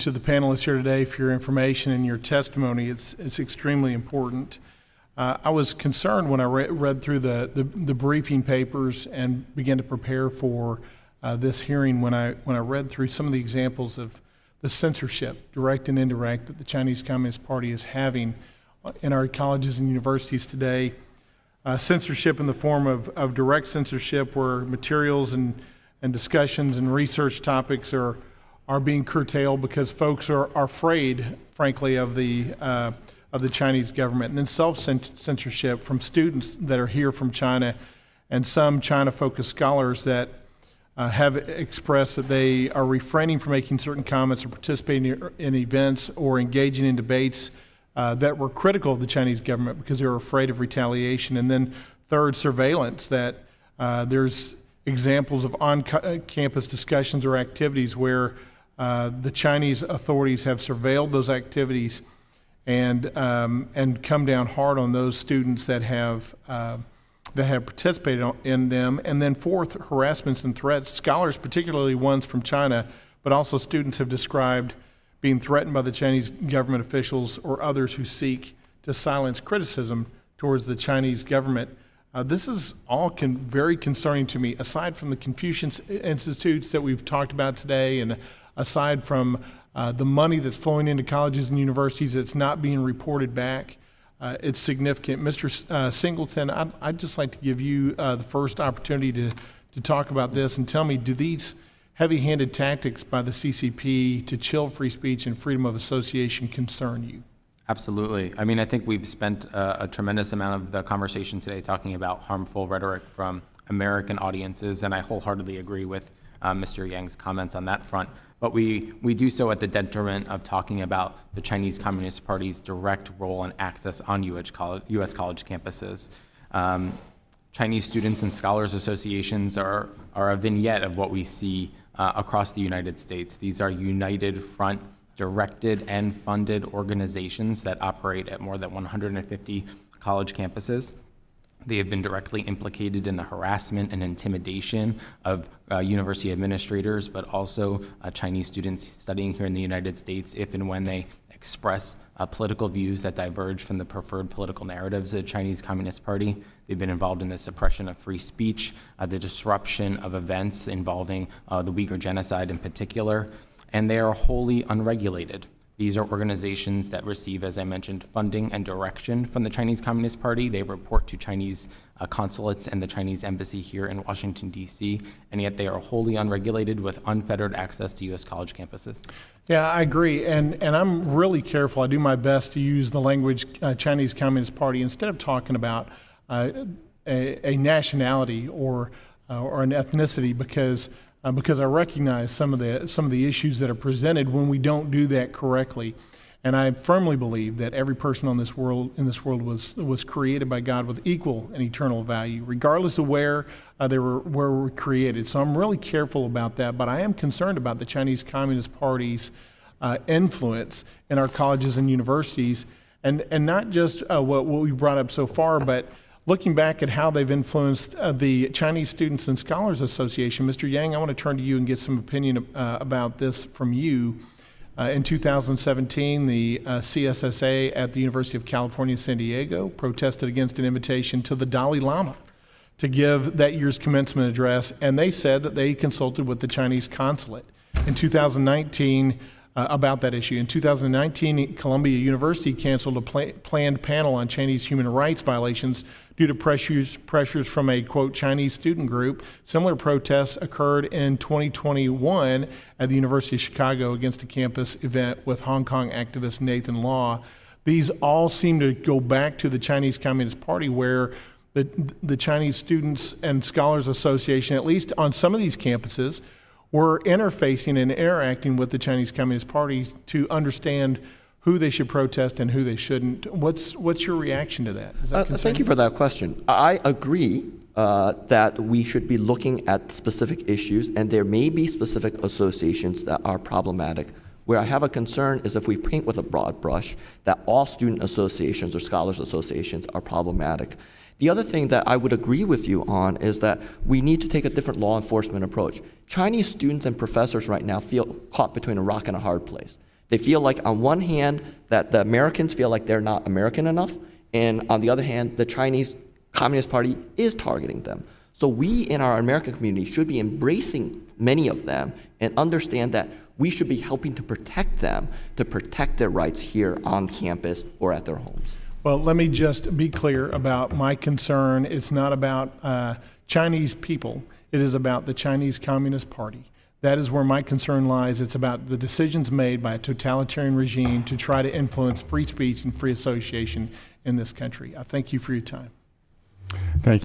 to the panelists here today for your information and your testimony. It's extremely important. I was concerned when I read through the briefing papers and began to prepare for this hearing when I read through some of the examples of the censorship, direct and indirect, that the Chinese Communist Party is having in our colleges and universities today. Censorship in the form of direct censorship, where materials and discussions and research topics are being curtailed because folks are afraid, frankly, of the Chinese government. And then self-censorship from students that are here from China, and some China-focused scholars that have expressed that they are refraining from making certain comments or participating in events or engaging in debates that were critical of the Chinese government because they were afraid of retaliation. And then third, surveillance, that there's examples of on-campus discussions or activities where the Chinese authorities have surveilled those activities and come down hard on those students that have participated in them. And then fourth, harassments and threats. Scholars, particularly ones from China, but also students, have described being threatened by the Chinese government officials or others who seek to silence criticism towards the Chinese government. This is all very concerning to me, aside from the Confucius Institutes that we've talked about today, and aside from the money that's flowing into colleges and universities that's not being reported back. It's significant. Mr. Singleton, I'd just like to give you the first opportunity to talk about this and tell me, do these heavy-handed tactics by the CCP to chill free speech and freedom of association concern you? Absolutely. I mean, I think we've spent a tremendous amount of the conversation today talking about harmful rhetoric from American audiences, and I wholeheartedly agree with Mr. Yang's comments on that front. But we do so at the detriment of talking about the Chinese Communist Party's direct role and access on U.S. college campuses. Chinese Students and Scholars Associations are a vignette of what we see across the United States. These are united front, directed and funded organizations that operate at more than 150 college campuses. They have been directly implicated in the harassment and intimidation of university administrators, but also Chinese students studying here in the United States if and when they express political views that diverge from the preferred political narratives of the Chinese Communist Party. They've been involved in the suppression of free speech, the disruption of events involving the Uyghur genocide in particular, and they are wholly unregulated. These are organizations that receive, as I mentioned, funding and direction from the Chinese Communist Party. They report to Chinese consulates and the Chinese embassy here in Washington, D.C., and yet they are wholly unregulated with unfettered access to U.S. college campuses. Yeah, I agree, and I'm really careful. I do my best to use the language Chinese Communist Party instead of talking about a nationality or an ethnicity, because I recognize some of the issues that are presented when we don't do that correctly. And I firmly believe that every person in this world was created by God with equal and eternal value, regardless of where they were created. So I'm really careful about that, but I am concerned about the Chinese Communist Party's influence in our colleges and universities, and not just what we brought up so far, but looking back at how they've influenced the Chinese Students and Scholars Association. Mr. Yang, I want to turn to you and get some opinion about this from you. In 2017, the CSSA at the University of California, San Diego protested against an invitation to the Dalai Lama to give that year's commencement address, and they said that they consulted with the Chinese consulate. In 2019, about that issue. In 2019, Columbia University canceled a planned panel on Chinese human rights violations due to pressures from a, quote, Chinese student group. Similar protests occurred in 2021 at the University of Chicago against a campus event with Hong Kong activist Nathan Law. These all seem to go back to the Chinese Communist Party, where the Chinese Students and Scholars Association, at least on some of these campuses, were interfacing and interacting with the Chinese Communist Party to understand who they should protest and who they shouldn't. What's your reaction to that? Is that thank you for that question. I agree that we should be looking at specific issues, and there may be specific associations that are problematic. Where I have a concern is if we paint with a broad brush that all student associations or scholars associations are problematic. The other thing that I would agree with you on is that we need to take a different law enforcement approach. Chinese students and professors right now feel caught between a rock and a hard place. They feel like on one hand that the Americans feel like they're not American enough, and on the other hand, the Chinese Communist Party is targeting them. So we in our American community should be embracing many of them and understand that we should be helping to protect them, to protect their rights here on campus or at their homes. Well, let me just be clear about my concern. It's not about Chinese people. It is about the Chinese Communist Party. That is where my concern lies. It's about the decisions made by a totalitarian regime to try to influence free speech and free association in this country. I thank you for your time. Thank you.